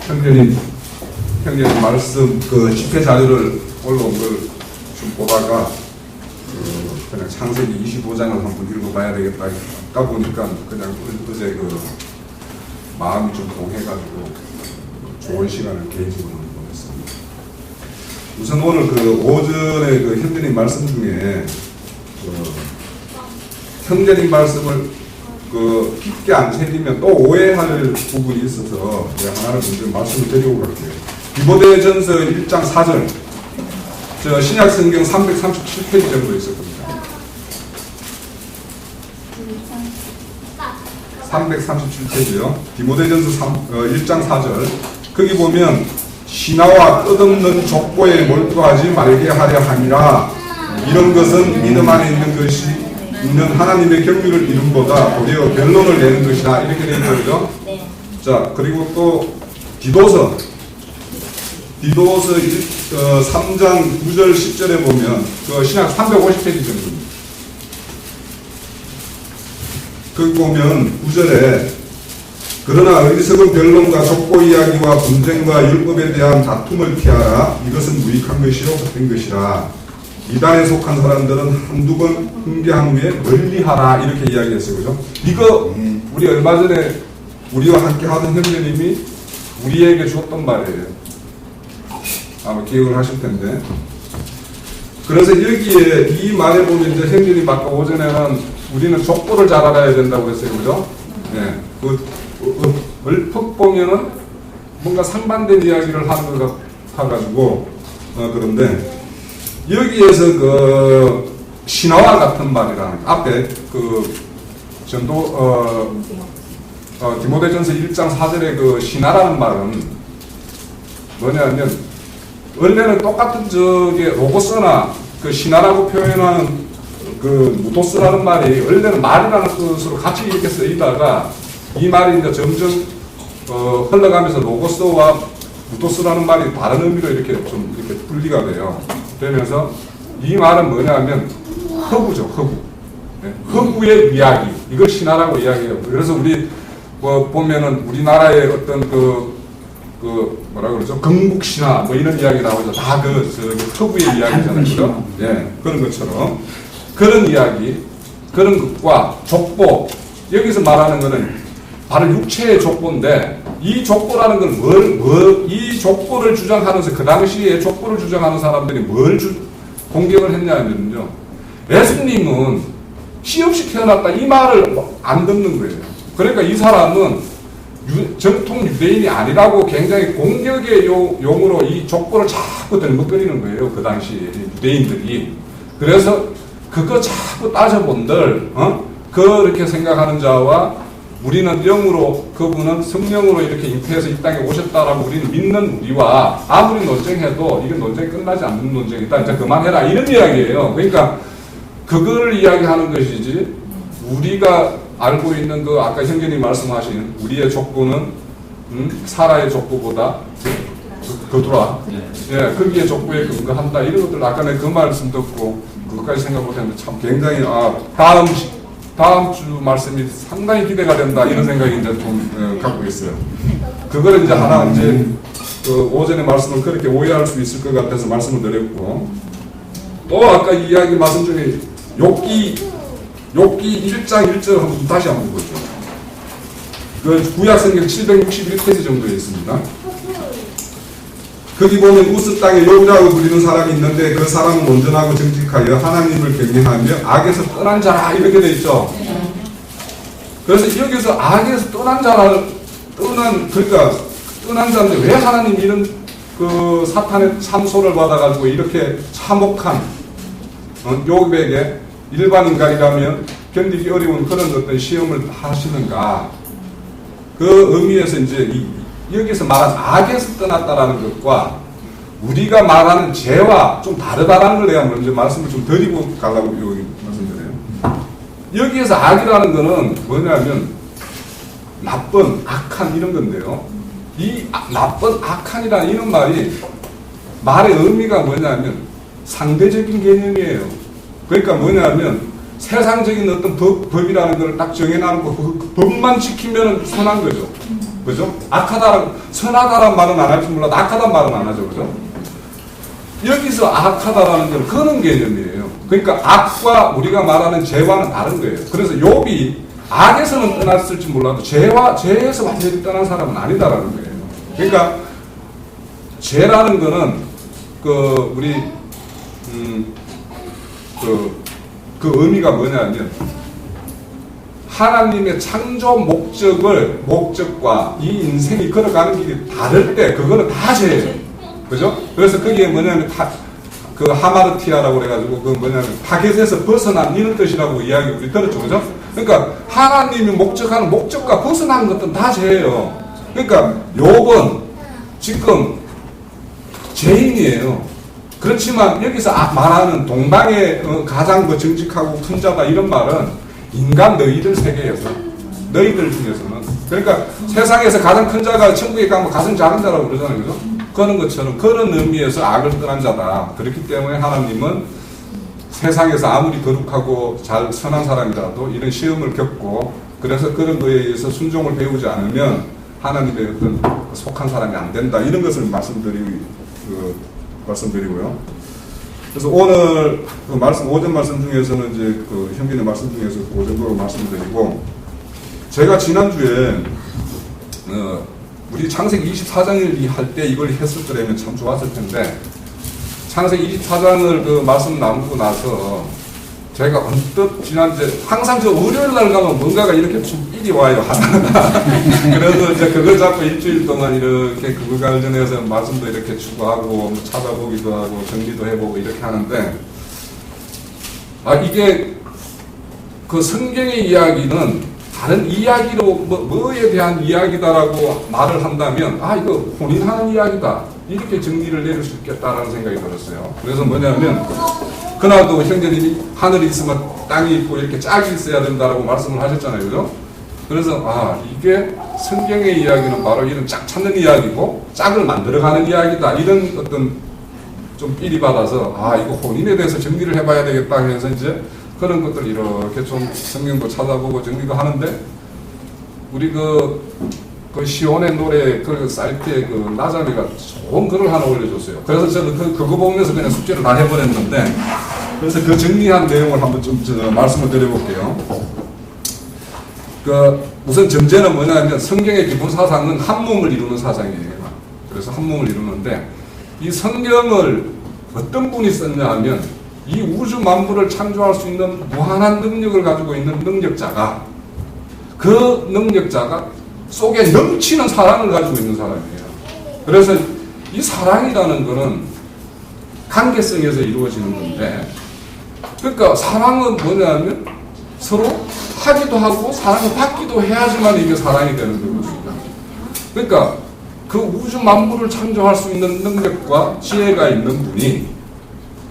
형제님 말씀 그 집회 자료를 올라온 걸 좀 보다가 그냥 창세기 25장을 한번 읽어봐야 되겠다 하다 보니까 그냥 어제 그 마음이 좀 동해가지고 좋은 시간을 개인적으로 보냈습니다. 우선 오늘 그 오전에 그 형제님 말씀 중에 형제님 말씀을 그 깊게 안 새기면 또 오해할 부분이 있어서 제가 하나를 먼저 말씀을 드리고 갈게요. 디모데전서 1장 4절, 저 신약 성경 337페이지 정도 있을 겁니다. 337페이지요. 디모데전서 1장 4절. 거기 보면 신하와 끝없는 족보에 몰두하지 말게 하려 함이라. 이런 것은 믿음 안에 있는 것이 있는 하나님의 경륜을 이룬보다 도리어 결론을 내는 것이다. 이렇게 되어 있는 거죠. 네. 자, 그리고 또 디도서 3장 9절 10절에 보면 그 신약 350페이지 정도입니다. 거기 보면 9절에 그러나 어리석은 변론과 족보 이야기와 분쟁과 율법에 대한 다툼을 피하라. 이것은 무익한 것이요 헛된 것이라. 이단에 속한 사람들은 한두 번 훈계한 후에 멀리하라. 이렇게 이야기했어요. 그죠? 이거 우리 얼마 전에 우리와 함께 하던 형제님이 우리에게 주었던 말이에요. 아마 기억을 하실 텐데. 그래서 여기에 이 말에 보면 이제 형제님 아까 오전에는 우리는 족보를 잘 알아야 된다고 했어요. 그죠? 네. 얼핏 보면은 뭔가 상반된 이야기를 하는 것 같아가지고, 그런데, 여기에서 그, 신화와 같은 말이라는, 앞에 그, 디모데전서 1장 4절에 그 신화라는 말은 뭐냐면, 원래는 똑같은 로고스나 그 신화라고 표현하는 그 무토스라는 말이 원래는 말이라는 뜻으로 같이 이렇게 쓰이다가 이 말이 이제 점점 흘러가면서 로고스와 무토스라는 말이 다른 의미로 이렇게 좀 이렇게 분리가 돼요. 그러면서 이 말은 뭐냐면 허구죠, 허구. 네? 허구의 이야기. 이걸 신화라고 이야기해요. 그래서 우리 보면은 우리나라의 어떤 뭐라 그러죠? 건국신화 뭐 이런 이야기 나오죠. 다 허구의 이야기잖아요. 그죠? 예, 그런 것처럼. 그런 이야기, 그런 것과 족보, 여기서 말하는 것은 바로 육체의 족보인데, 이 족보라는 건 이 족보를 주장하면서 그 당시에 족보를 주장하는 사람들이 뭘 공격을 했냐면요. 예수님은 씨 없이 태어났다 이 말을 안 듣는 거예요. 그러니까 이 사람은 정통 유대인이 아니라고 굉장히 공격의 용으로 이 족보를 자꾸 들먹거리는 거예요. 그 당시 유대인들이. 그래서 그거 자꾸 따져본들, 그렇게 생각하는 자와 우리는 영으로, 그분은 성령으로 이렇게 잉태해서 이 땅에 오셨다라고 우리는 믿는 우리와 아무리 논쟁해도 이게 논쟁이 끝나지 않는 논쟁이다. 이제 그만해라. 이런 이야기예요. 그러니까 그걸 이야기하는 것이지, 우리가 알고 있는 그 아까 형제님 말씀하신 우리의 족보는 사라의 족보보다 거두라. 예, 거기에 족보에 근거한다. 이런 것들 아까 내가 그 말씀 듣고 그것까지 생각해보면 참 굉장히 다음 주 말씀이 상당히 기대가 된다. 이런 생각이 이제 좀 갖고 있어요. 그걸 이제 하나 이제 그 오전에 말씀을 그렇게 오해할 수 있을 것 같아서 말씀을 드렸고, 또 아까 이야기 말씀 중에 욥기 1장 1절 한번 다시 한번 보죠. 그 구약성경 761페이지 정도에 있습니다. 거기 보면 우스 땅에 욥이라고 불리는 사람이 있는데 그 사람은 온전하고 정직하여 하나님을 경외하며 악에서 떠난 자라 이렇게 돼 있죠. 그래서 여기서 악에서 떠난 그러니까 떠난 자인데 왜 하나님이 이런 그 사탄의 참소를 받아가지고 이렇게 참혹한 욥에게 일반 인간이라면 견디기 어려운 그런 어떤 시험을 하시는가. 그 의미에서 이제 여기서 말한 악에서 떠났다라는 것과 우리가 말하는 죄와 좀 다르다라는 걸 내가 먼저 말씀을 좀 드리고 가려고 여기 말씀드려요. 여기에서 악이라는 거는 뭐냐면 나쁜, 악한 이런 건데요. 이 나쁜, 악한이라는 이런 말의 의미가 뭐냐면 상대적인 개념이에요. 그러니까 뭐냐면 세상적인 어떤 법이라는 걸 딱 정해놓고 그 법만 지키면 선한 거죠. 그죠? 악하다, 선하다라는 말은 안 할지 몰라도 악하다는 말은 안 하죠. 그죠? 여기서 악하다라는 건 그런 개념이에요. 그러니까 악과 우리가 말하는 죄와는 다른 거예요. 그래서 욥이 악에서는 떠났을지 몰라도 죄에서 완전히 떠난 사람은 아니다라는 거예요. 그러니까 죄라는 거는 우리 그 의미가 뭐냐면 하나님의 창조 목적과 이 인생이 걸어가는 길이 다를 때 그거는 다 죄예요. 그죠? 그래서 그게 뭐냐면 그 하마르티아라고 그래가지고 그 뭐냐면 타겟에서 벗어난 이런 뜻이라고 이야기 우리 들었죠. 그죠? 그러니까 하나님이 목적하는 목적과 벗어난 것들은 다 죄예요. 그러니까 욥은 지금 죄인이에요. 그렇지만 여기서 말하는 동방의 가장 정직하고 큰 자다 이런 말은 인간 너희들 세계에서 너희들 중에서는 그러니까 세상에서 가장 큰 자가 천국에 가면 가장 작은 자라고 그러잖아요. 그죠? 그런 것처럼 그런 의미에서 악을 떠난 자다. 그렇기 때문에 하나님은 세상에서 아무리 거룩하고 잘 선한 사람이라도 이런 시험을 겪고 그래서 그런 거에 의해서 순종을 배우지 않으면 하나님의 어떤 속한 사람이 안 된다. 이런 것을 말씀드리고요. 그래서 오늘 오전 말씀 중에서는 이제 형님의 말씀 중에서 그 정도로 말씀드리고 제가 지난주에 우리 창세기 24장을 할 때 이걸 했을 거라면 참 좋았을 텐데 창세기 24장을 말씀 나누고 나서 제가 언뜻 지난주에 항상 저 월요일 날 가면 뭔가가 이렇게 좀 삘이 와요. 그래서 이제 그걸 잡고 일주일 동안 이렇게 그거 관련해서 말씀도 이렇게 추구하고 찾아보기도 하고 정리도 해보고 이렇게 하는데 이게 그 성경의 이야기는 다른 이야기로 뭐에 대한 이야기다라고 말을 한다면 이거 혼인하는 이야기다 이렇게 정리를 내릴 수 있겠다라는 생각이 들었어요. 그래서 뭐냐면 그날도 형제님이 하늘이 있으면 땅이 있고 이렇게 짝이 있어야 된다라고 말씀을 하셨잖아요. 그죠? 그래서 이게 성경의 이야기는 바로 이런 짝 찾는 이야기고 짝을 만들어가는 이야기다 이런 어떤 좀 삘이 받아서 이거 혼인에 대해서 정리를 해봐야 되겠다 해서 이제 그런 것들 이렇게 좀 성경도 찾아보고 정리도 하는데 우리 그 시온의 노래 그 사이트에 나자미가 좋은 글을 하나 올려줬어요. 그래서 저는 그거 보면서 그냥 숙제를 다 해버렸는데 그래서 그 정리한 내용을 한번 좀 말씀을 드려볼게요. 우선 전제는 뭐냐면 성경의 기본 사상은 한 몸을 이루는 사상이에요. 그래서 한 몸을 이루는데 이 성경을 어떤 분이 썼냐 하면 이 우주 만물을 창조할 수 있는 무한한 능력을 가지고 있는 능력자가 그 능력자가 속에 넘치는 사랑을 가지고 있는 사람이에요. 그래서 이 사랑이라는 것은 관계성에서 이루어지는 건데 그러니까 사랑은 뭐냐면 서로 하기도 하고 사랑을 받기도 해야지만 이게 사랑이 되는 거거든요. 그러니까 그 우주 만물을 창조할 수 있는 능력과 지혜가 있는 분이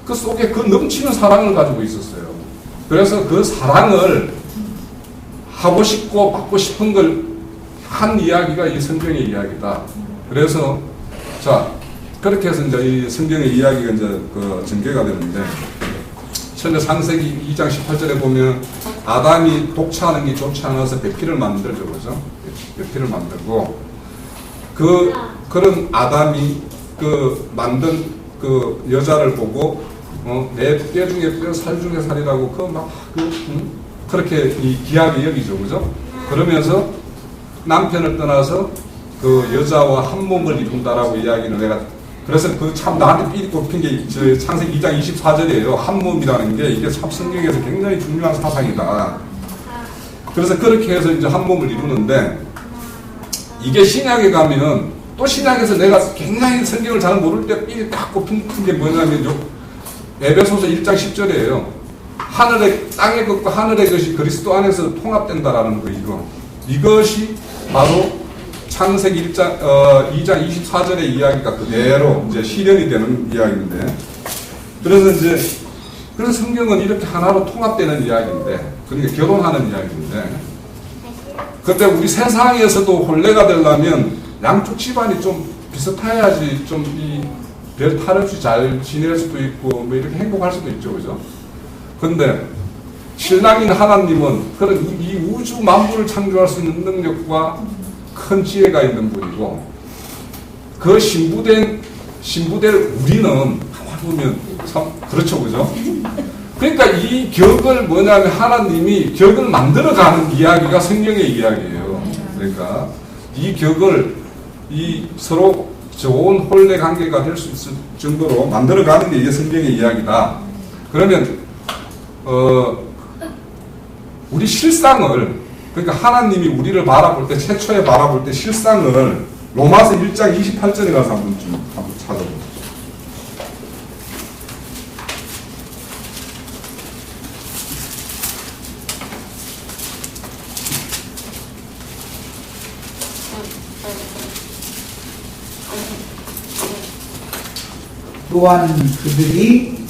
그 속에 그 넘치는 사랑을 가지고 있었어요. 그래서 그 사랑을 하고 싶고 받고 싶은 걸 한 이야기가 이 성경의 이야기다. 그래서 그렇게 해서 이제 이 성경의 이야기가 이제 전개가 되는데 처음에 창세기 2장 18절에 보면 아담이 독차하는 게 좋지 않아서 배필을 만들죠. 그죠? 배필을 만들고 그런 아담이 만든 여자를 보고 내 뼈 중에 뼈, 살 중에 살이라고 그렇게 이 귀하게 여기죠. 그죠? 그러면서 남편을 떠나서 그 여자와 한 몸을 이룬다라고 이야기를 내가 그래서 참 나한테 삐리 꼽힌 게 창세기 2장 24절이에요. 한 몸이라는 게 이게 참 성경에서 굉장히 중요한 사상이다. 그래서 그렇게 해서 이제 한 몸을 이루는데 이게 신약에 가면 또 신약에서 내가 굉장히 성경을 잘 모를 때 삐리 딱 꼽힌 게 뭐냐면 에베소서 1장 10절이에요. 땅의 것과 하늘의 것이 그리스도 안에서 통합된다라는 거 이것이 바로 창세기 2장 24절의 이야기가 그대로 이제 실현이 되는 이야기인데 그래서 성경은 이렇게 하나로 통합되는 이야기인데 그러니까 결혼하는 이야기인데 그때 우리 세상에서도 혼례가 되려면 양쪽 집안이 좀 비슷해야지 좀 별 탈 없이 잘 지낼 수도 있고 뭐 이렇게 행복할 수도 있죠. 그죠? 근데 신랑인 하나님은 그런 이 우주 만물을 창조할 수 있는 능력과 큰 지혜가 있는 분이고, 그 신부될 우리는 가만 보면 참 그렇죠, 그죠? 그러니까 이 격을 뭐냐면 하나님이 격을 만들어가는 이야기가 성경의 이야기예요. 그러니까 이 격을 이 서로 좋은 혼례 관계가 될 수 있을 정도로 만들어가는 게 이게 성경의 이야기다. 그러면 우리 실상을, 그러니까 하나님이 우리를 바라볼 때, 최초에 바라볼 때 실상을 로마서 1장 28절에 가서 한번 찾아보세요. 또한 그들이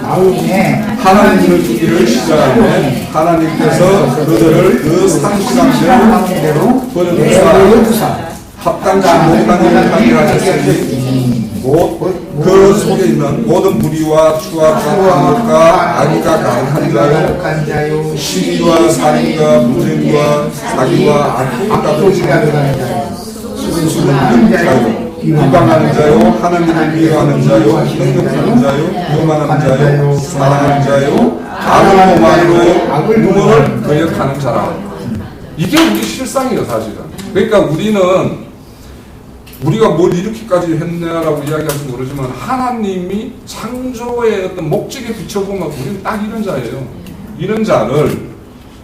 마음에 하나님을 두기를 시작하면 하나님께서 그들을 그 상시간대로 버려두사 합당치 못한 일을 하게 하셨으니 곧 그 속에 있는 모든 무리와 추악과 악과 악의가 가득한 자요 시기와 살인과 분쟁과 사기와 악독이가 들어가는 자요 수군수군하는 자요 비방하는 자요, 하나님을 미워하는 자요, 능력하는 자요, 교만하는 자요, 사랑하는 자요, 악을 모함으로 유머를 거역하는 자라. 이게 우리 실상이에요, 사실은. 그러니까 우리가 뭘 이렇게까지 했냐라고 이야기할지 모르지만 하나님이 창조의 어떤 목적에 비춰보면 우리는 딱 이런 자예요. 이런 자를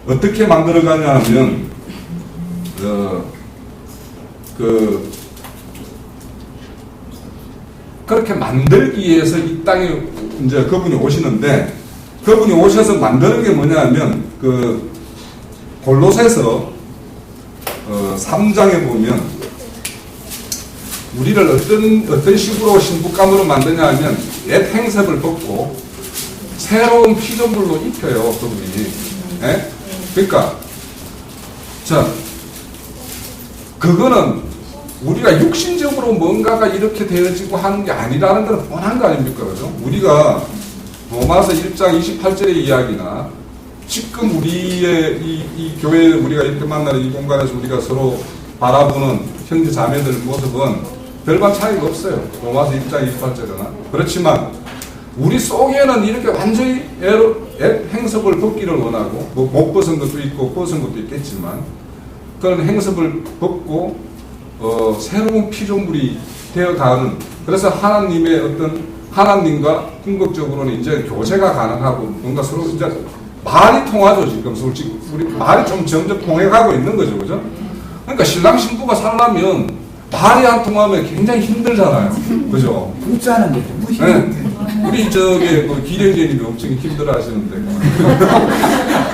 어떻게 만들어가냐 하면 그렇게 만들기 위해서 이 땅에 이제 그분이 오시는데, 그분이 오셔서 만드는 게 뭐냐 하면, 골로새서 3장에 보면, 우리를 어떤 식으로 신부감으로 만드냐 하면, 옛 행색을 벗고, 새로운 피조물로 입혀요, 그분이. 예? 그러니까, 그거는 우리가 육신적으로 뭔가가 이렇게 되어지고 하는 게 아니라는 건 뻔한 거 아닙니까? 그죠? 우리가 로마서 1장 28절의 이야기나 지금 우리의 이 교회 우리가 이렇게 만나는 이 공간에서 우리가 서로 바라보는 형제 자매들 모습은 별반 차이가 없어요. 로마서 1장 28절에나. 그렇지만 우리 속에는 이렇게 완전히 옛 행습을 벗기를 원하고, 뭐 못 벗은 것도 있고 벗은 것도 있겠지만 그런 행습을 벗고 새로운 피조물이 되어가는, 그래서 하나님의 어떤 하나님과 궁극적으로는 이제 교제가 가능하고 뭔가 서로 이제 말이 통하죠. 지금 솔직히 우리 말이 좀 점점 통해가고 있는 거죠, 그죠? 그러니까 신랑 신부가 살려면 말이 안 통하면 굉장히 힘들잖아요, 그죠? 웃자는 게 좀 무시해. 네. 우리 기령제님이 엄청 힘들어하시는데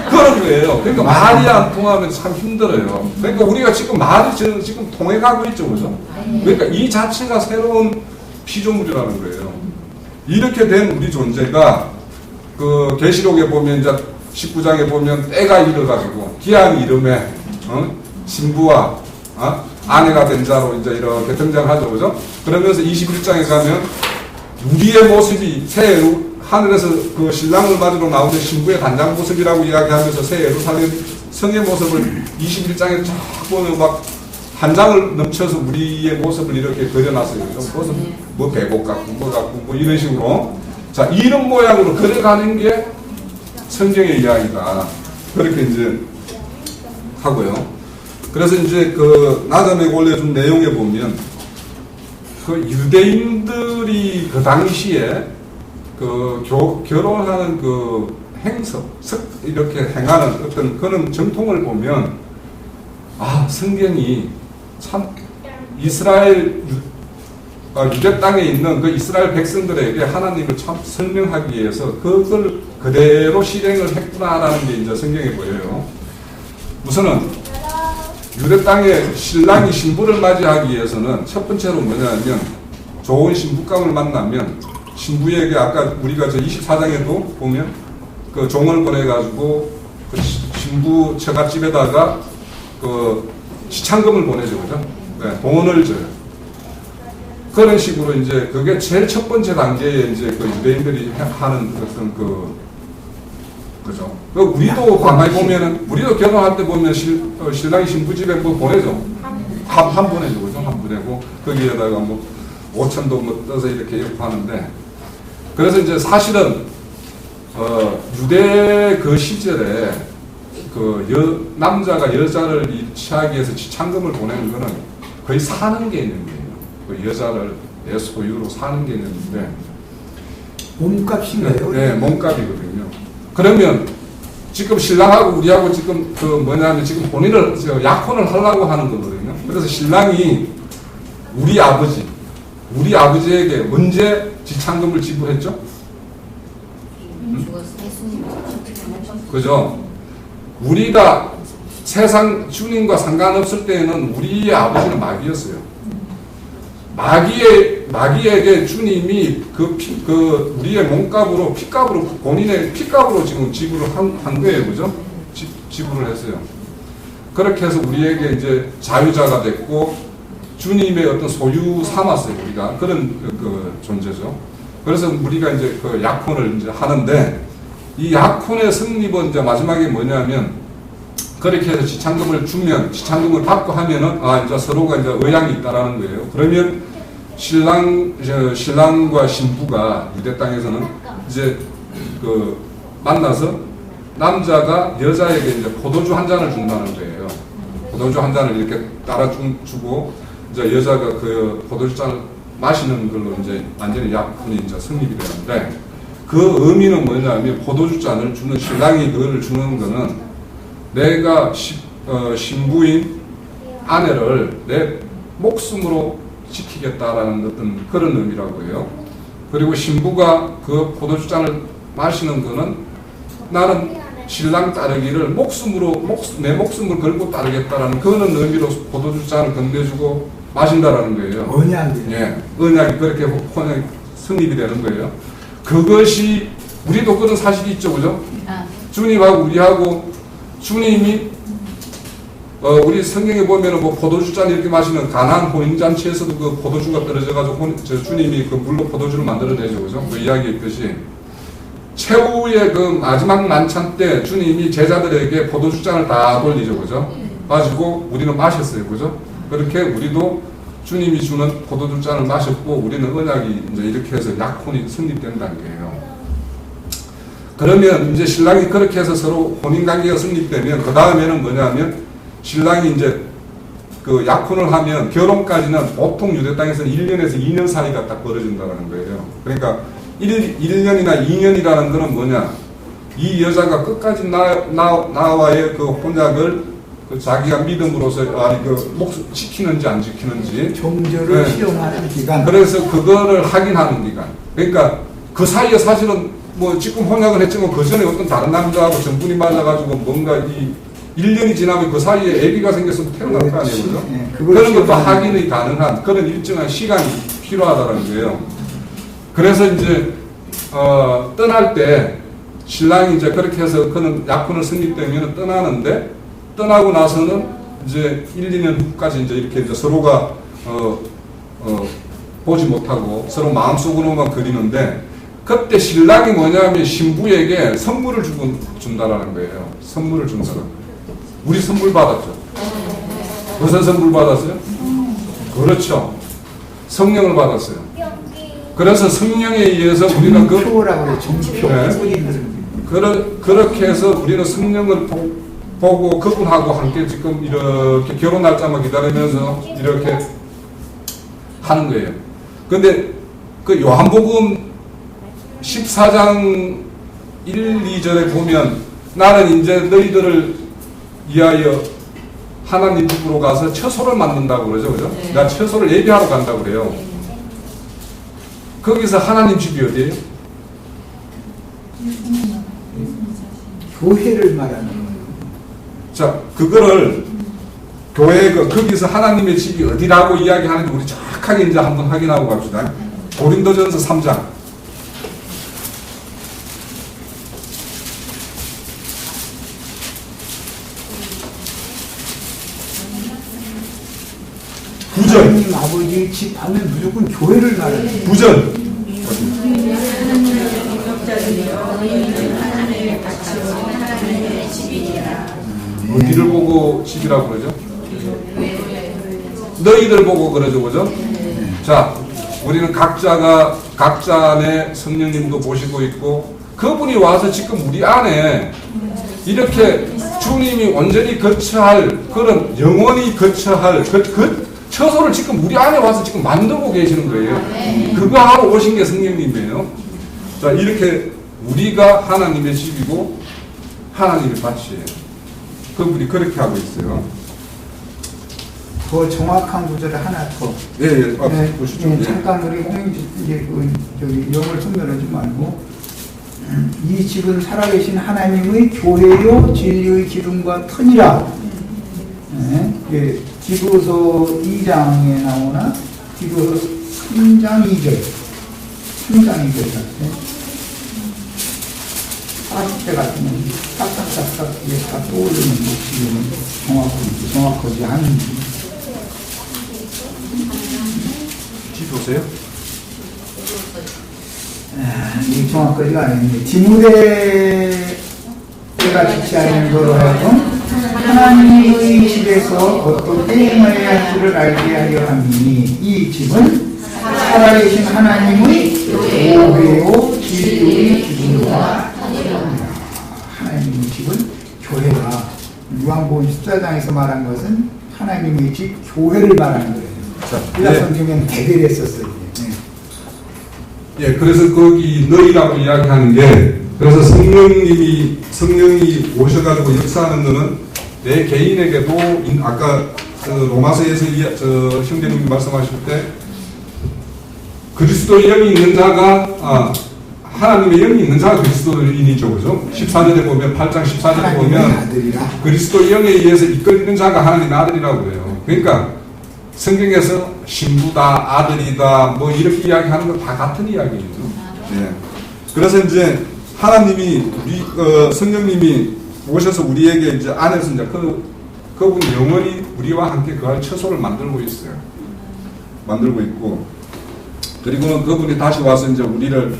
그런 거예요. 그러니까 말이 안 통하면 참 힘들어요. 그러니까 우리가 지금 말이 지금 통해가고 있죠, 그죠? 그러니까 이 자체가 새로운 피조물이라는 거예요. 이렇게 된 우리 존재가 계시록에 보면 이제 19장에 보면 때가 이르가지고 기한 이름에 신부와 아내가 된 자로 이제 이렇게 등장하죠, 그죠? 그러면서 21장에 가면 우리의 모습이 하늘에서 그 신랑을 맞으러 나오는 신부의 단장 모습이라고 이야기하면서 새 예루살렘 성의 모습을 21장에 쫙 보면 막 한 장을 넘쳐서 우리의 모습을 이렇게 그려놨어요. 모습 뭐 배복 같고 뭐 같고 뭐 이런 식으로. 자, 이런 모양으로 그려가는 게 성경의 이야기다. 그렇게 이제 하고요. 그래서 이제 나점에 올려준 내용에 보면 유대인들이 그 당시에 결혼하는 행석, 이렇게 행하는 어떤 그런 정통을 보면, 성경이 참 유대 땅에 있는 그 이스라엘 백성들에게 하나님을 참 설명하기 위해서 그걸 그대로 실행을 했구나라는 게 이제 성경에 보여요. 우선은 유대 땅에 신랑이 신부를 맞이하기 위해서는 첫 번째로 뭐냐면 좋은 신부감을 만나면 신부에게 아까 우리가 저 24장에도 보면 그 종을 보내가지고 그 신부 처갓집에다가 시창금을 보내죠, 그죠? 네, 돈을 줘요. 그런 식으로 이제 그게 제일 첫 번째 단계에 이제 유대인들이 하는 어떤 그죠? 우리도 가만히 보면은 우리도 결혼할 때 보면 신랑이 신부 집에 뭐 보내죠. 한 분에죠, 그죠? 한 분에고 거기에다가 뭐 5천도 뭐 떠서 이렇게 하는데, 그래서 이제 사실은 유대 그 시절에 그 남자가 여자를 취하기 위해서 지참금을 보내는 거는 거의 사는 개념이에요. 그 여자를 내 소유로 사는 개념인데, 몸값인가요? 네, 몸값이거든요. 그러면 지금 신랑하고 우리하고 지금 그 뭐냐면 지금 본인을 약혼을 하려고 하는 거거든요. 그래서 신랑이 우리 아버지에게 언제 지참금을 지불했죠? 그죠? 우리가 세상 주님과 상관없을 때에는 우리의 아버지는 마귀였어요. 마귀에게 주님이 우리의 몸값으로, 피값으로, 본인의 피값으로 지금 지불을 한 거예요. 그죠? 지불을 했어요. 그렇게 해서 우리에게 이제 자유자가 됐고, 주님의 어떤 소유 삼았어요. 우리가. 그런 그 존재죠. 그래서 우리가 이제 그 약혼을 이제 하는데, 이 약혼의 성립은 이제 마지막에 뭐냐면, 그렇게 해서 지참금을 받고 하면은, 이제 서로가 이제 의향이 있다라는 거예요. 그러면 신랑과 신부가 유대 땅에서는 이제 그 만나서 남자가 여자에게 이제 포도주 한 잔을 준다는 거예요. 포도주 한 잔을 이렇게 따라 주고, 이제 여자가 그 포도주 잔을 마시는 걸로 이제 완전히 약혼이 이제 성립이 되는데, 그 의미는 뭐냐면 포도주 잔을 주는, 신랑이 그거를 주는 거는 내가 신부인 아내를 내 목숨으로 지키겠다라는 어떤 그런 의미라고 해요. 그리고 신부가 그 포도주 잔을 마시는 거는 나는 신랑 따르기를 내 목숨을 걸고 따르겠다라는 그런 의미로 포도주 잔을 건네주고 마신다라는 거예요. 언약이. 예, 언약이 그렇게 혼약이 성립이 되는 거예요. 그것이 우리도 그런 사실이 있죠, 그죠? 주님하고 우리하고 주님이 우리 성경에 보면은 뭐 포도주 잔 이렇게 마시는 가나안 혼인잔치에서도 그 포도주가 떨어져가지고 주님이 그 물로 포도주를 만들어내죠, 그죠? 그 이야기에 있듯이 최후의 그 마지막 만찬 때 주님이 제자들에게 포도주 잔을 다 돌리죠, 그죠? 가지고 우리는 마셨어요, 그죠? 그렇게 우리도 주님이 주는 포도주 잔을 마셨고, 우리는 언약이 이제 이렇게 해서 약혼이 성립된다는 거예요. 그러면 이제 신랑이 그렇게 해서 서로 혼인관계가 성립되면, 그 다음에는 뭐냐면, 신랑이 이제 그 약혼을 하면 결혼까지는 보통 유대 땅에서는 1년에서 2년 사이가 딱 벌어진다는 거예요. 그러니까 1년이나 2년이라는 거는 뭐냐, 이 여자가 끝까지 나와의 그 혼약을 그 자기가 믿음으로서 지키는지 안 지키는지 종교를 시험하는 기간. 그래서 그거를 확인하는 기간. 그러니까 그 사이에 사실은 뭐 지금 혼약을 했지만 그 전에 어떤 다른 남자하고 전분이 맞아가지고 뭔가 1년이 지나면 그 사이에 아기가 생겼으면 태어날 거 아니에요, 그죠? 네, 그런 것도 확인이 가능한 그런 일정한 시간이 필요하다는 거예요. 그래서 이제 떠날 때 신랑이 이제 그렇게 해서 그는 약혼을 성립되면 떠나는데, 떠나고 나서는 이제 1, 2년 후까지 이제 이렇게 이제 서로가 보지 못하고 서로 마음속으로만 그리는데, 그때 신랑이 뭐냐면 신부에게 선물을 준다라는 거예요. 선물을 준다라는 거예요. 우리 선물 받았죠. 무슨 선물 받았어요? 그렇죠. 성령을 받았어요. 그래서 성령에 의해서 우리는 정표라고 그래요. 정표. 그렇게 해서 우리는 성령을 보고 그분하고 함께 지금 이렇게 결혼 날짜만 기다리면서 이렇게 하는 거예요. 근데 그 요한복음 14장 1, 2절에 보면 나는 이제 너희들을 위하여 하나님 집으로 가서 처소를 만든다고 그러죠, 그죠? 네. 나 처소를 예비하러 간다고 그래요. 거기서 하나님 집이 어디예요? 교회를 말하는 거예요. 자, 그거를 교회가 거기서 하나님의 집이 어디라고 이야기하는지 우리 정확하게 이제 한번 확인하고 갑시다. 고린도전서 3장. 하나님 아버지 집 하면 무조건 교회를 말하는 거예요. 9절. 하나님의 집이니라. 어디를 보고 집이라고 그러죠? 너희들 보고 그러죠, 그죠? 자, 우리는 각자 안에 성령님도 보시고 있고, 그분이 와서 지금 우리 안에 이렇게 주님이 온전히 거처할, 그런 영원히 거처할 그 처소를 지금 우리 안에 와서 지금 만들고 계시는 거예요. 그거 하러 오신 게 성령님이에요. 자, 이렇게 우리가 하나님의 집이고 하나님의 밭이에요. 그분이 그렇게 하고 있어요. 더 정확한 구절을 하나 더. 예. 보시죠. 네, 잠깐 우리 홍영지 이제 저기 영을 소멸하지 말고, 이 집은 살아계신 하나님의 교회요 진리의 기둥과 터니라. 네, 디도서 2장에 나오나 디도서 3장 2절. 3장 2절 같아. 40대 같으면 딱딱딱딱 이게 다 떠오르는 것이 정확하지 않은지. 디도서요? 이 정확하지가 않은데, 디모데가 지시하는 거로 하여금 하나님의 집에서 어떻게 행해야 할지를 알게 하려 함이니, 이 집은 살아계신 하나님의 교회요 진리의 기둥과 터니라. 하나님의 집은 교회다. 요한복음 14장에서 말한 것은 하나님의 집 교회를 말하는 거예요. 빌라 성경에는 대대를 했었어요. 예, 그래서 거기 너희라고 이야기하는 게, 그래서 성령이 오셔가지고 역사하는 거는 내 개인에게도, 아까 로마서에서 형제님이 말씀하실 때, 그리스도의 영이 있는 자가, 하나님의 영이 있는 자가 그리스도인이죠, 그죠? 14절에 보면, 8장 14절에 보면, 그리스도의 영에 의해서 이끌리는 자가 하나님의 아들이라고 그래요. 그러니까, 성경에서 신부다, 아들이다, 뭐 이렇게 이야기하는 건 다 같은 이야기죠. 예. 그래서 이제 하나님이 성령님이 오셔서 우리에게 이제 안에서 이제 그분이 영원히 우리와 함께 그할 처소를 만들고 있어요. 만들고 있고, 그리고 그분이 다시 와서 이제 우리를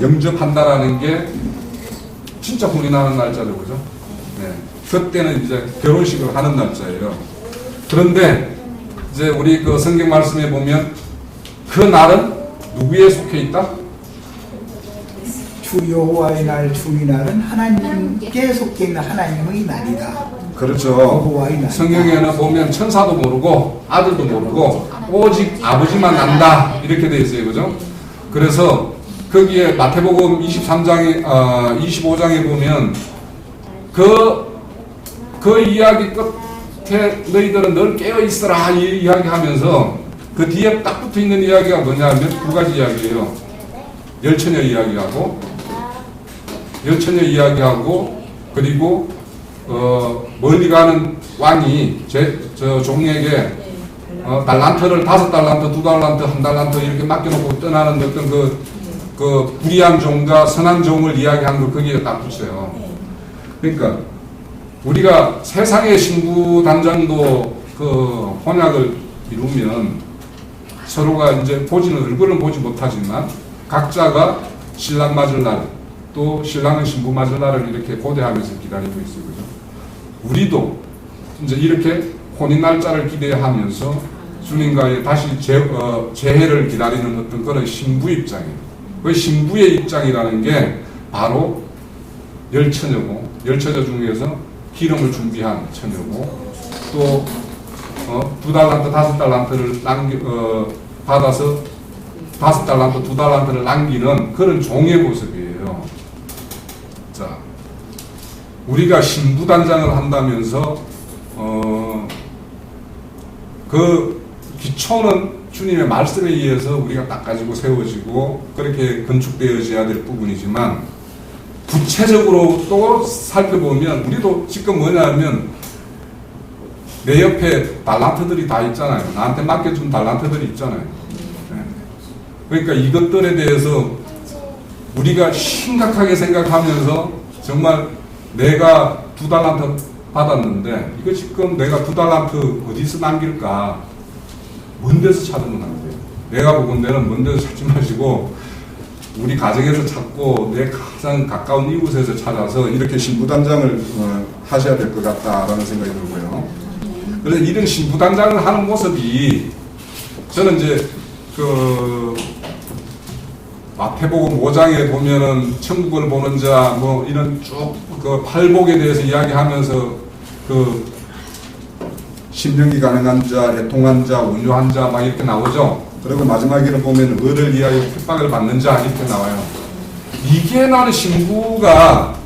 영접한다라는 게 진짜 혼이 나는 날짜죠, 그죠? 네. 그때는 이제 결혼식을 하는 날짜예요. 그런데 이제 우리 그 성경 말씀에 보면 그 날은 누구에 속해 있다? 주 여호와의 날, 주의 날은 하나님께 속해 있는 하나님의 날이다. 그렇죠. 성경에는 보면 천사도 모르고 아들도 모르고 오직 아버지만 안다 이렇게 되어 있어요, 그죠? 그래서 거기에 마태복음 25장에 보면 그 이야기 끝에 너희들은 늘 깨어 있어라 이 이야기하면서 그 뒤에 딱 붙어 있는 이야기가 뭐냐면 두 가지 이야기예요. 열처녀 이야기하고 그리고 멀리 가는 왕이 저 종에게 달란트를 5달란트, 2달란트, 1달란트 이렇게 맡겨놓고 떠나는 어떤 그 불의한 종과 선한 종을 이야기하는 거 거기에 딱 붙여요. 그러니까 우리가 세상의 신부 단장도 그 혼약을 이루면 서로가 이제 얼굴은 보지 못하지만 각자가 신랑 맞을 날, 또 신랑은 신부 맞을 날을 이렇게 고대하면서 기다리고 있어요. 그죠? 우리도 이제 이렇게 혼인 날짜를 기대하면서 주님과의 다시 재회를 기다리는 어떤 그런 신부 입장이에요. 그 신부의 입장이라는 게 바로 열처녀고, 열처녀 중에서 기름을 준비한 처녀고, 또 2달란트, 5달란트를 받아서 5달란트, 2달란트를 남기는 그런 종의 모습이에요. 자, 우리가 신부단장을 한다면서 그 기초는 주님의 말씀에 의해서 우리가 닦아지고 세워지고 그렇게 건축되어져야 될 부분이지만 구체적으로 또 살펴보면 우리도 지금 뭐냐면 내 옆에 달란트들이 다 있잖아요. 나한테 맡겨준 달란트들이 있잖아요. 그러니까 이것들에 대해서 우리가 심각하게 생각하면서 정말 내가 2달란트 받았는데 이거 지금 내가 2달란트 어디서 남길까? 먼 데서 찾으면 안 돼요. 내가 보건 데는 먼 데서 찾지 마시고 우리 가정에서 찾고 내 가장 가까운 이웃에서 찾아서 이렇게 신부단장을 하셔야 될 것 같다라는 생각이 들고요. 그래서 이런 신부단장을 하는 모습이 저는 이제 그 마태복음 5장에 보면은 천국을 보는 자 뭐 이런 쭉 그 팔복에 대해서 이야기하면서 그 심령이 가능한 자, 애통한 자, 온유한 자 막 이렇게 나오죠. 그리고 마지막에는 보면 의를 위하여 핍박을 받는 자 이렇게 나와요. 이게 나는 신부가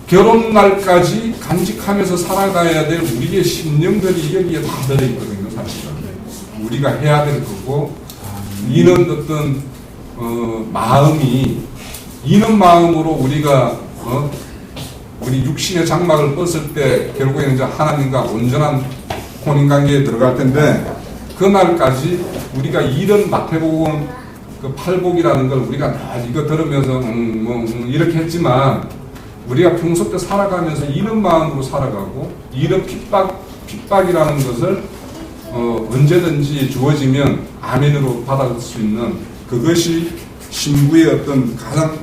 결혼 날까지 간직하면서 살아가야 될 우리의 심령들이 여기에 다 들어있거든요, 사실은. 우리가 해야 될 거고, 이는 어떤 마음이 이는 마음으로 우리가 우리 육신의 장막을 뻗을 때 결국에는 이제 하나님과 온전한 혼인관계에 들어갈 텐데 그날까지 우리가 이런 마태복음 그 팔복이라는 걸 우리가 다 이거 들으면서 이렇게 했지만 우리가 평소 때 살아가면서 이런 마음으로 살아가고 이런 핍박이라는 것을 언제든지 주어지면 아멘으로 받아들 수 있는 그것이 신부의 어떤 가장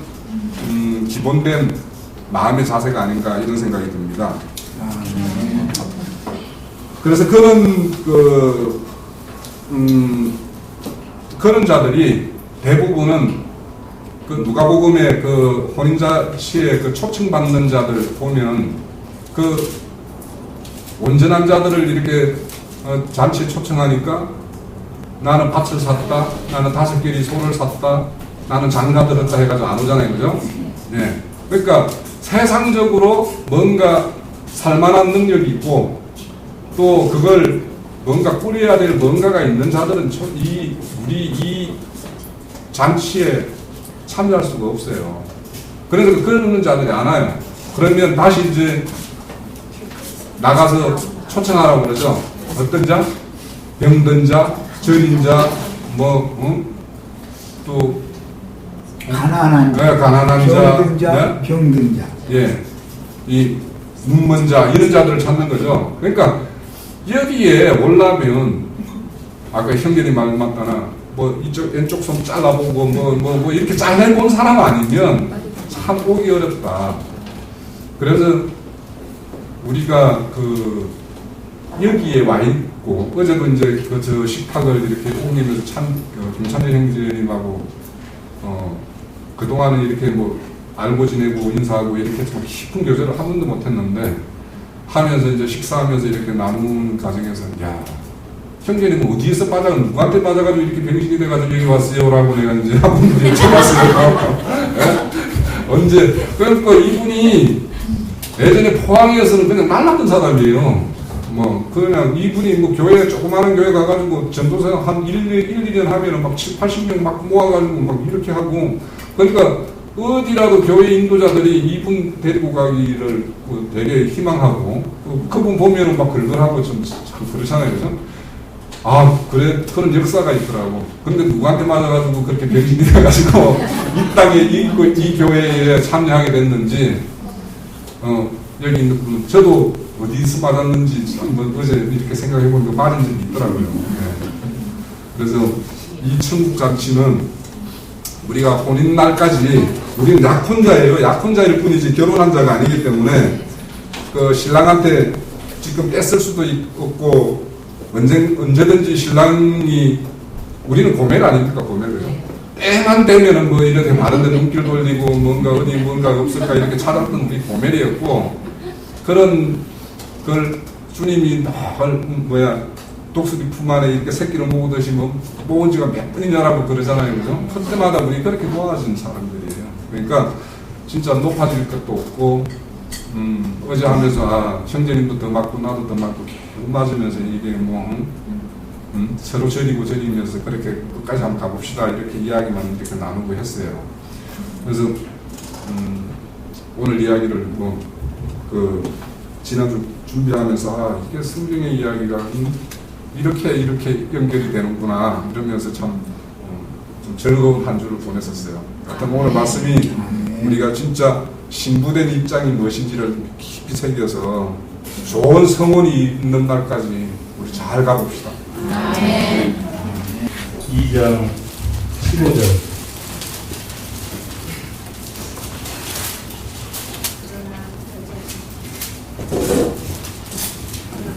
기본된 마음의 자세가 아닌가 이런 생각이 듭니다. 그래서 그런 자들이 대부분은 그 누가복음의 그 혼인잔치에 그 초청받는 자들 보면 그 온전한 자들을 이렇게 잔치에 초청하니까 나는 밭을 샀다, 나는 5개리 소를 샀다, 나는 장가 들었다 해가지고 안 오잖아요, 그죠? 네. 그러니까 세상적으로 뭔가 살만한 능력이 있고 또 그걸 뭔가 꾸려야 될 뭔가가 있는 자들은 우리 이 잔치에 참여할 수가 없어요. 그래서 그런 자들이 안 와요. 그러면 다시 이제 나가서 초청하라고 그러죠. 어떤 자? 병든 자, 절인 자, 또 가난한 자, 가난한 병든 자, 네? 병든 자. 예, 이 눈먼 자 이런 자들을 찾는 거죠. 그러니까 여기에 오려면 아까 형님이 말 맞다나 뭐 이쪽 왼쪽 손 잘라보고 뭐 이렇게 잘라본 사람 아니면 참 오기 어렵다. 그래서 우리가 그 여기에 와 있고 어제도 이제 저 식탁을 이렇게 옮기면서 김찬일 형제님하고 그동안은 이렇게 뭐 알고 지내고 인사하고 이렇게 좀 깊은 교제를 한 번도 못 했는데 하면서 이제 식사하면서 이렇게 나누는 과정에서 야 형제님은 어디에서 누구한테 빠져가지고 이렇게 병신이 돼가지고 여기 왔어요라고 내가 이제 한 번 여쭤봤어요. 언제 그러니까 이분이 예전에 포항에서는 그냥 날랐던 사람이에요. 뭐 그냥 이분이 뭐 교회 조그마한 교회 가가지고 전도사 한 1년 하면은 막 7, 80명 막 모아가지고 막 이렇게 하고 그러니까 어디라도 교회 인도자들이 이분 데리고 가기를 되게 희망하고 그분 보면은 막 걸걸하고 좀 그렇잖아요, 그죠? 아 그래 그런 역사가 있더라고. 근데 누구한테 맞아가지고 그렇게 병신이 돼가지고 이 땅에 이 교회에 참여하게 됐는지 여기 있는 분 저도 어디서 맞았는지 어제 이렇게 생각해보니까 맞은 적이 있더라고요. 네. 그래서 이 천국 잔치는 우리가 혼인 날까지 우리는 약혼자예요. 약혼자일 뿐이지 결혼한 자가 아니기 때문에 그 신랑한테 지금 뺏을 수도 없고 언제든지 신랑이 우리는 고멜 아닙니까? 고멜이요. 때만 되면은 뭐 이렇게 다른 데 눈길 돌리고 뭔가 어디 뭔가 없을까 이렇게 찾았던 우리 고멜이었고 그런 걸 주님이 독수리 품 안에 이렇게 새끼를 모으듯이 모은 지가 몇 분이냐라고 그러잖아요, 그죠? 그때마다 우리 그렇게 모아진 사람들이에요. 그러니까 진짜 높아질 것도 없고 어제 하면서 형제님도 더 맞고 나도 더 맞고 계속 맞으면서 이게 서로 저리면서 그렇게 끝까지 한번 가봅시다 이렇게 이야기만 이렇게 나누고 했어요. 그래서 오늘 이야기를 지난주 준비하면서 이게 성경의 이야기가 이렇게 연결이 되는구나 이러면서 좀 즐거운 한 주를 보냈었어요. 하여튼 오늘 말씀이 우리가 진짜 신부된 입장이 무엇인지를 깊이 새겨서 좋은 성혼이 있는 날까지 우리 잘 가봅시다. 2장 15절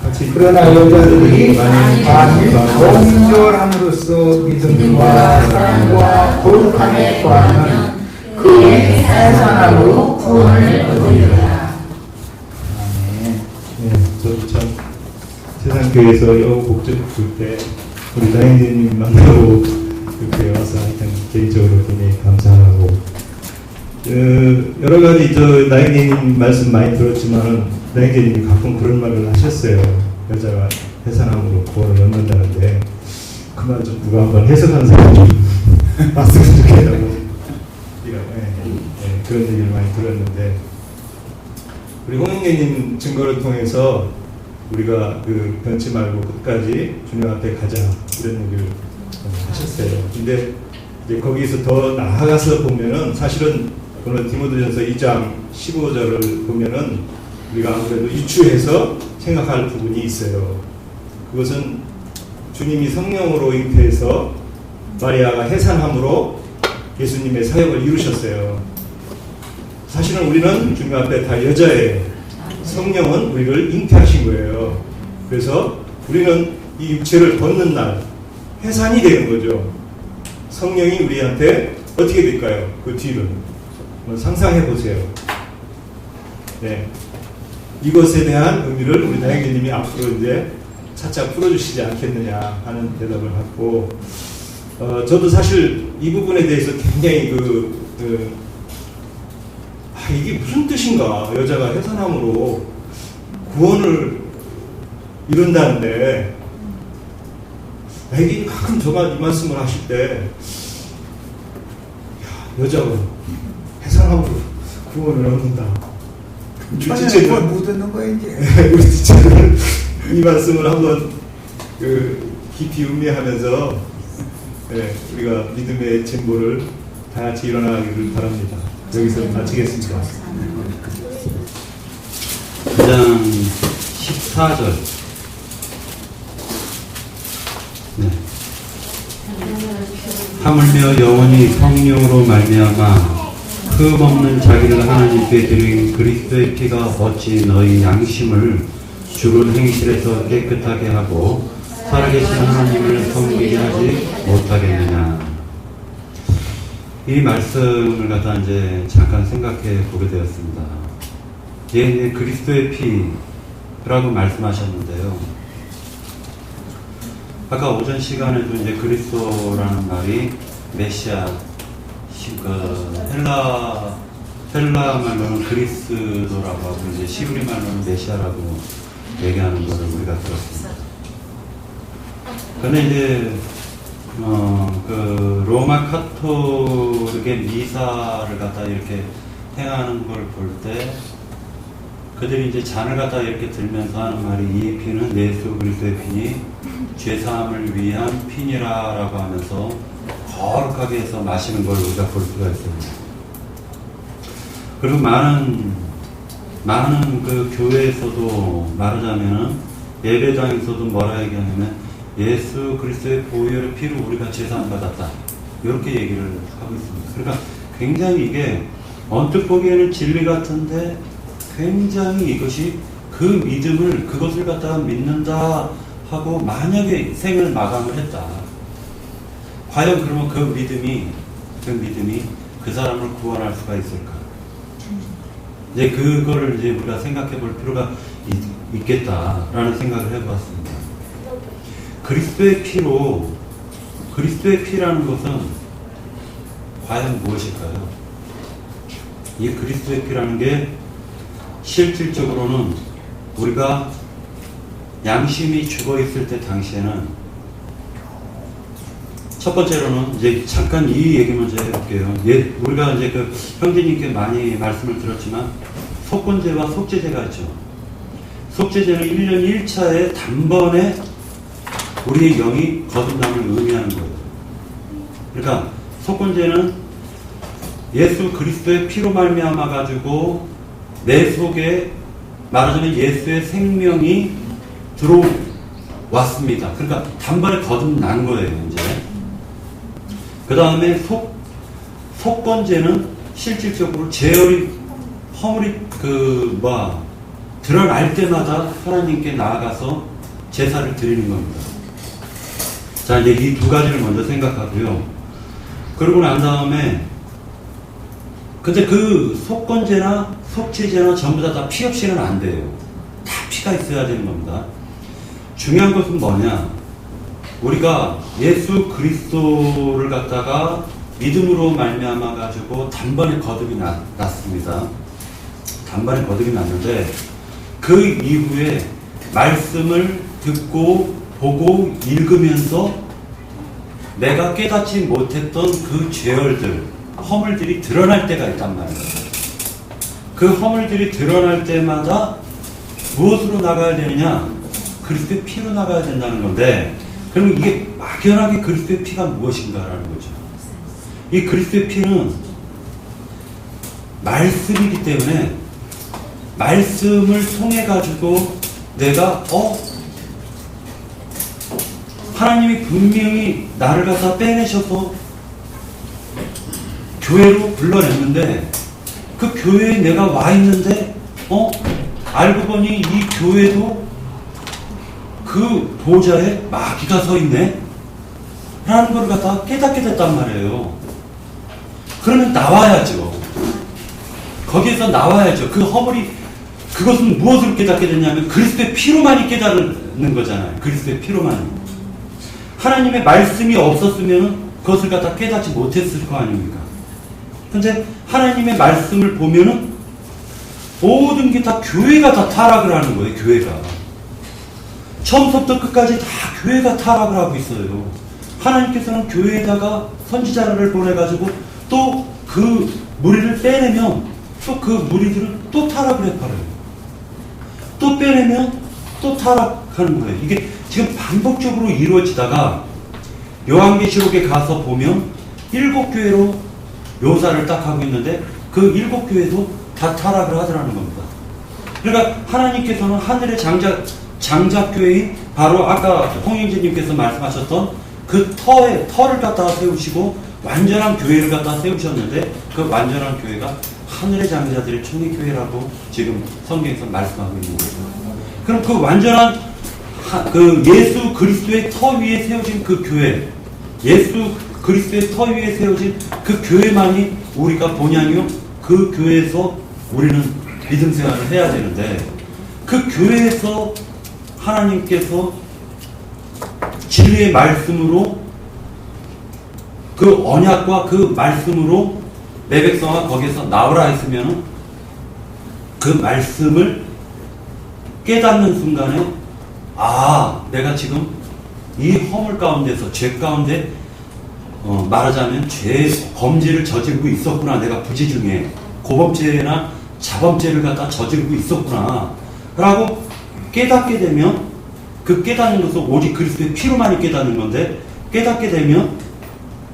같이 그러나 여자들이 만일 동결함으로써 믿음과 사랑과 거룩함에 거하면 그의 해산함으로 구원을 얻으리라. 아멘. 네, 저도 참 세상 교회에서 여우 목적 줄때 우리 다인님 만나고 이렇게 와서 하여튼 개인적으로 굉장히 감사하고 여러 가지 다인님 말씀 많이 들었지만은 다인님이 가끔 그런 말을 하셨어요. 여자가 해산함으로 구원을 얻는다는데 그 말 좀 누가 한번 해석하는 사람이 좀 왔으면 좋겠다고 그런 얘기를 많이 들었는데 우리 홍영애님 증거를 통해서 우리가 그 변치 말고 끝까지 주님 앞에 가자 이런 얘기를 하셨어요. 근데 이제 거기서 더 나아가서 보면은 사실은 오늘 디모데전서 2장 15절을 보면은 우리가 아무래도 유추해서 생각할 부분이 있어요. 그것은 주님이 성령으로 잉태해서 마리아가 해산함으로 예수님의 사역을 이루셨어요. 사실은 우리는 주님 앞에 다 여자예요. 성령은 우리를 잉태하신 거예요. 그래서 우리는 이 육체를 벗는 날 해산이 되는 거죠. 성령이 우리한테 어떻게 될까요? 그 뒤를 한번 상상해 보세요. 네, 이것에 대한 의미를 우리 다행님이 앞으로 이제 차차 풀어주시지 않겠느냐 하는 대답을 받고 저도 사실 이 부분에 대해서 굉장히 이게 무슨 뜻인가? 여자가 해산함으로 구원을 이룬다는데 이게 가끔 이 말씀을 하실 때 여자가 해산함으로 구원을 얻는다. 천연에 뭘 묻는 거야 이제. 우리 지체는 이 말씀을 한번 깊이 음미하면서 우리가 믿음의 진보를 다 같이 일어나기를 바랍니다. 여기서 마치겠습니다. 9장 14절. 네. 하물며 영원히 성령으로 말미암아 흠없는 자기를 하나님께 드린 그리스도의 피가 어찌 너희 양심을 죽은 행실에서 깨끗하게 하고 살아계신 하나님을 섬기게 하지 못하겠느냐. 이 말씀을 갖다 이제 잠깐 생각해 보게 되었습니다. 이제 그리스도의 피라고 말씀하셨는데요. 아까 오전 시간에도 이제 그리스도라는 말이 메시아, 헬라 말로는 그리스도라고 하고 이제 시브리 말로는 메시아라고 얘기하는 것을 우리가 들었습니다. 그런데 이제 로마 카톨릭의 미사를 갖다 이렇게 행하는 걸 볼 때 그들이 이제 잔을 갖다 이렇게 들면서 하는 말이 이 피는 예수 그리스도의 피니 죄사함을 위한 피니라라고 하면서 거룩하게 해서 마시는 걸 우리가 볼 수가 있습니다. 그리고 많은 그 교회에서도 말하자면은 예배당에서도 뭐라 얘기하냐면 예수 그리스도의 보혈의 피로 우리가 죄사함 받았다. 이렇게 얘기를 하고 있습니다. 그러니까 굉장히 이게 언뜻 보기에는 진리 같은데 굉장히 이것이 그 믿음을 그것을 갖다가 믿는다 하고 만약에 생을 마감을 했다. 과연 그러면 그 믿음이 그 사람을 구원할 수가 있을까? 이제 그거를 이제 우리가 생각해 볼 필요가 있겠다라는 생각을 해보았습니다. 그리스도의 피라는 것은 과연 무엇일까요? 이 그리스도의 피라는 게 실질적으로는 우리가 양심이 죽어 있을 때 당시에는 첫 번째로는 이제 잠깐 이 얘기 먼저 해볼게요. 우리가 이제 그 형제님께 많이 말씀을 들었지만 속건제와 속죄제가 있죠. 속죄제는 1년 1차에 단번에 우리의 영이 거듭남을 의미하는 거예요. 그러니까 속건제는 예수 그리스도의 피로 말미암아 가지고 내 속에 말하자면 예수의 생명이 들어왔습니다. 그러니까 단번에 거듭난 거예요, 이제. 그 다음에 속건제는 실질적으로 허물이 드러날 때마다 하나님께 나아가서 제사를 드리는 겁니다. 자, 이제 이 두 가지를 먼저 생각하고요. 그러고 난 다음에, 근데 그 속건제나 속죄제나 전부 다 피 없이는 안 돼요. 다 피가 있어야 되는 겁니다. 중요한 것은 뭐냐? 우리가 예수 그리스도를 갖다가 믿음으로 말미암아 가지고 단번에 거듭이 났습니다. 단번에 거듭이 났는데 그 이후에 말씀을 듣고 보고 읽으면서 내가 깨닫지 못했던 그 죄열들, 허물들이 드러날 때가 있단 말이에요. 그 허물들이 드러날 때마다 무엇으로 나가야 되느냐? 그리스도의 피로 나가야 된다는 건데, 그러면 이게 막연하게 그리스도의 피가 무엇인가라는 거죠. 이 그리스도의 피는 말씀이기 때문에 말씀을 통해 가지고 내가 하나님이 분명히 나를 갖다 빼내셔서 교회로 불러냈는데 그 교회에 내가 와 있는데 알고 보니 이 교회도 그 보좌에 마귀가 서 있네 라는 걸 갖다가 깨닫게 됐단 말이에요. 그러면 나와야죠. 거기에서 나와야죠. 그 허물이, 그것은 무엇으로 깨닫게 됐냐면 그리스도의 피로만이 깨닫는 거잖아요. 그리스도의 피로만이. 하나님의 말씀이 없었으면 그것을 갖다 깨닫지 못했을 거 아닙니까? 근데 하나님의 말씀을 보면은 모든 게 다 교회가 다 타락을 하는 거예요. 교회가. 처음부터 끝까지 다 교회가 타락을 하고 있어요. 하나님께서는 교회에다가 선지자를 보내가지고 또 그 무리를 빼내면 또 그 무리들을 또 타락을 해버려요. 또 빼내면 또 타락하는 거예요. 이게 지금 반복적으로 이루어지다가 요한계시록에 가서 보면 7교회로 묘사를 딱 하고 있는데 그 7교회도 다 타락을 하더라는 겁니다. 그러니까 하나님께서는 하늘의 장작교회인 바로 아까 홍영재님께서 말씀하셨던 그 터를 갖다가 세우시고 완전한 교회를 갖다가 세우셨는데 그 완전한 교회가 하늘의 장자들의 총회교회라고 지금 성경에서 말씀하고 있는 거죠. 그럼 그 완전한 그 예수 그리스도의 터 위에 세워진 그 교회, 예수 그리스도의 터 위에 세워진 그 교회만이 우리가 본향이요. 그 교회에서 우리는 믿음 생활을 해야 되는데 그 교회에서 하나님께서 진리의 말씀으로 그 언약과 그 말씀으로 내 백성아 거기에서 나오라 했으면 그 말씀을 깨닫는 순간에 내가 지금 이 허물 가운데서 죄 가운데 말하자면 범죄를 저지르고 있었구나. 내가 부지 중에 고범죄나 자범죄를 갖다 저지르고 있었구나 라고 깨닫게 되면 그 깨닫는 것은 오직 그리스도의 피로만이 깨닫는 건데 깨닫게 되면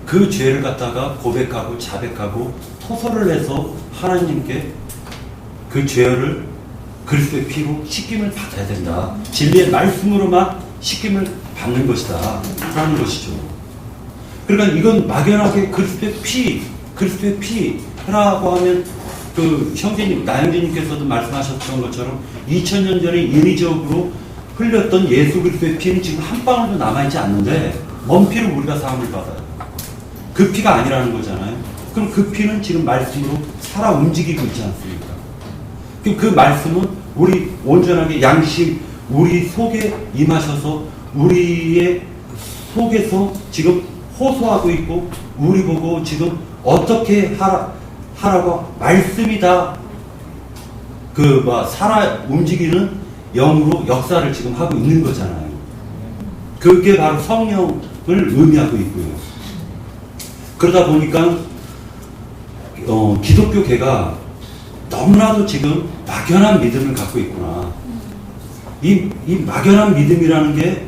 그 죄를 갖다가 고백하고 자백하고 토설을 해서 하나님께 그 죄를 그리스도의 피로 씻김을 받아야 된다. 진리의 말씀으로만 씻김을 받는 것이다 라는 것이죠. 그러니까 이건 막연하게 그리스도의 피라고 하면 그 형제님, 나영재님께서도 말씀하셨던 것처럼 2000년 전에 인위적으로 흘렸던 예수 그리스도의 피는 지금 한 방울도 남아있지 않는데 먼 피로 우리가 사함을 받아요. 그 피가 아니라는 거잖아요. 그럼 그 피는 지금 말씀으로 살아 움직이고 있지 않습니까? 그럼 그 말씀은 우리 온전하게 양심, 우리 속에 임하셔서 우리의 속에서 지금 호소하고 있고 우리 보고 지금 어떻게 하라고 말씀이 다 살아 움직이는 영으로 역사를 지금 하고 있는 거잖아요. 그게 바로 성령을 의미하고 있고요. 그러다 보니까 기독교계가 너무나도 지금 막연한 믿음을 갖고 있구나. 이 막연한 믿음이라는 게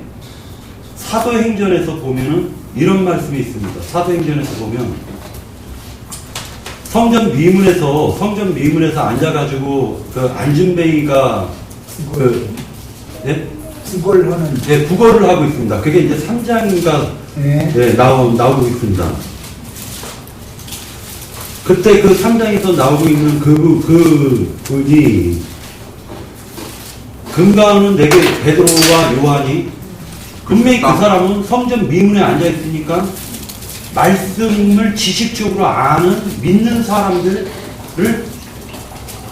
사도행전에서 보면은 이런 말씀이 있습니다. 사도행전에서 보면 성전 미문에서 앉아가지고 그 안준뱅이가 구걸을 하고 있습니다. 그게 이제 3장인가 나오고 있습니다. 그때 그 3장에서 나오고 있는 그 분이 금가하는 내게 베드로와 요한이 분명히 그 사람은 성전 미문에 앉아 있으니까 말씀을 지식적으로 아는 믿는 사람들을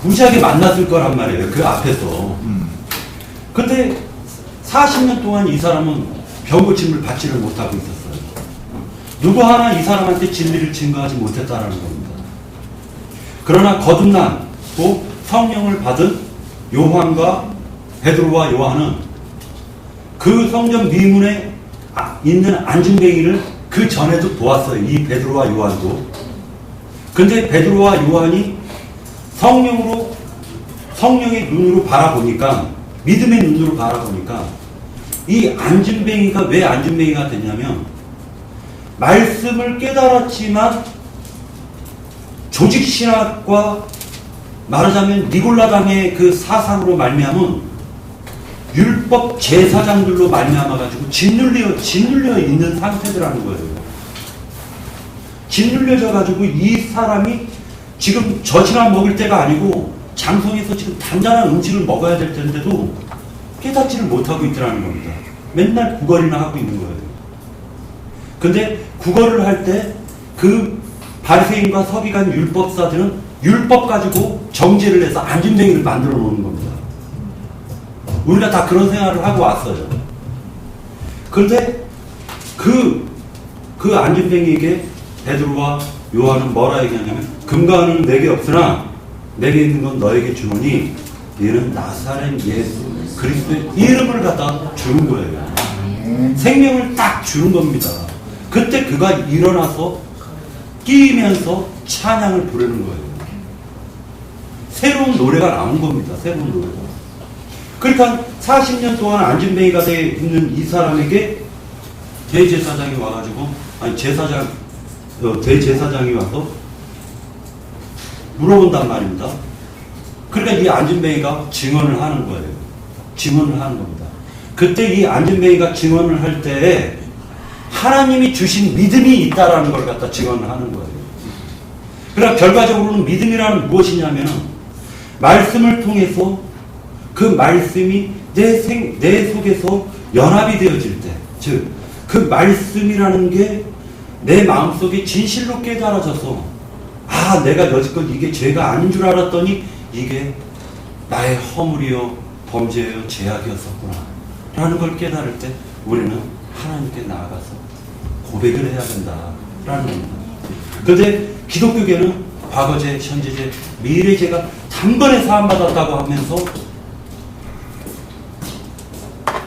무지하게 만났을 거란 말이에요. 그 앞에서. 근데 40년 동안 이 사람은 병고침을 받지를 못하고 있었어요. 누구 하나 이 사람한테 진리를 증거하지 못했다는 겁니다. 그러나 거듭나고 성령을 받은 요한과 베드로와 요한은 그 성전 미문에 있는 안진뱅이를 그 전에도 보았어요. 이 베드로와 요한도. 근데 베드로와 요한이 성령의 눈으로 바라보니까, 믿음의 눈으로 바라보니까 이 안진뱅이가 왜 안진뱅이가 됐냐면, 말씀을 깨달았지만 조직신학과 말하자면 니골라당의 그 사상으로 말미암은 율법 제사장들로 말미암아가지고 짓눌려 있는 상태들하는 거예요. 짓눌려져가지고 이 사람이 지금 젖이나 먹을 때가 아니고 장성에서 지금 단단한 음식을 먹어야 될 텐데도 깨닫지를 못하고 있더라는 겁니다. 맨날 구걸이나 하고 있는 거예요. 근데 구걸을 할 때 그 바리새인과 서기관 율법사들은 율법 가지고 정죄를 해서 안진뱅이를 만들어 놓는 겁니다. 우리가 다 그런 생활을 하고 왔어요. 그런데 그 안진뱅이에게 베드로와 요한은 뭐라 얘기하냐면, 금가는 내게 없으나 내게 있는 건 너에게 주노니 얘는 나사렛 예수 그리스도의 이름을 갖다 주는 거예요. 생명을 딱 주는 겁니다. 그때 그가 일어나서 끼면서 찬양을 부르는 거예요. 새로운 노래가 나온 겁니다. 새로운 노래가. 그러니까 40년 동안 안진뱅이가 되어 있는 이 사람에게 대제사장이 와가지고, 대제사장이 와서 물어본단 말입니다. 그러니까 이 안진뱅이가 증언을 하는 거예요. 증언을 하는 겁니다. 그때 이 안진뱅이가 증언을 할 때에 하나님이 주신 믿음이 있다라는 걸 갖다 증언을 하는 거예요. 그러니까 결과적으로는 믿음이라는 무엇이냐면, 말씀을 통해서 그 말씀이 내 속에서 연합이 되어질 때, 즉 그 말씀이라는 게 내 마음속에 진실로 깨달아져서, 아, 내가 여지껏 이게 죄가 아닌 줄 알았더니 이게 나의 허물이요 범죄요 죄악이었었구나 라는 걸 깨달을 때 우리는 하나님께 나아가서 고백을 해야 된다라는 겁니다. 그런데 기독교계는 과거죄, 현재죄, 미래죄가 단번에 사함받았다고 하면서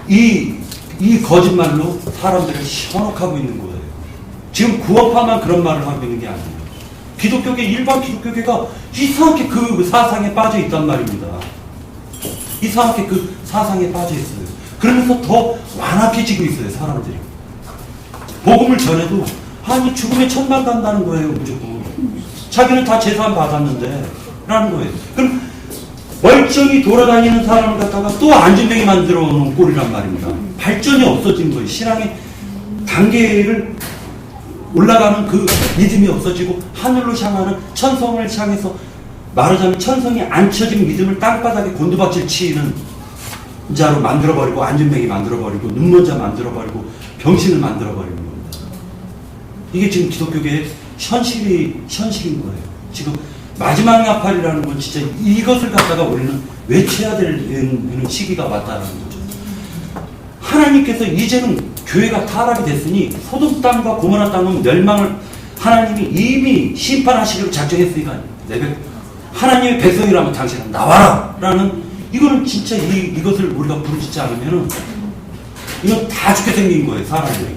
이 거짓말로 사람들을 현혹하고 있는 거예요. 지금 구원파만 그런 말을 하고 있는 게 아니에요. 기독교계, 일반 기독교계가 이상하게 그 사상에 빠져 있단 말입니다. 이상하게 그 사상에 빠져 있어요. 그러면서 더 완악해지고 있어요, 사람들이. 복음을 전해도, 아니, 죽음에 천만 간다는 거예요, 무조건. 자기는 다 재산 받았는데, 라는 거예요. 그럼, 멀쩡히 돌아다니는 사람을 갖다가 또 안진뱅이 만들어 놓은 꼴이란 말입니다. 발전이 없어진 거예요. 신앙의 단계를 올라가는 그 믿음이 없어지고 하늘로 향하는 천성을 향해서 말하자면 천성이 앉혀진 믿음을 땅바닥에 곤두박질 치는 자로 만들어버리고 안진뱅이 만들어버리고 눈먼자 만들어버리고 병신을 만들어버리는 겁니다. 이게 지금 기독교계의 현실인 거예요. 지금 마지막 나팔이라는 건 진짜 이것을 갖다가 우리는 외쳐야 되는 시기가 왔다는 거죠. 하나님께서 이제는 교회가 타락이 됐으니 소돔 땅과 고모라 땅은 멸망을 하나님이 이미 심판하시기로 작정했으니까 하나님의 백성이라면 당신은 나와라 라는, 이거는 진짜 이것을 우리가 부르짖지 않으면 이건 다 죽게 생긴 거예요, 사람들이.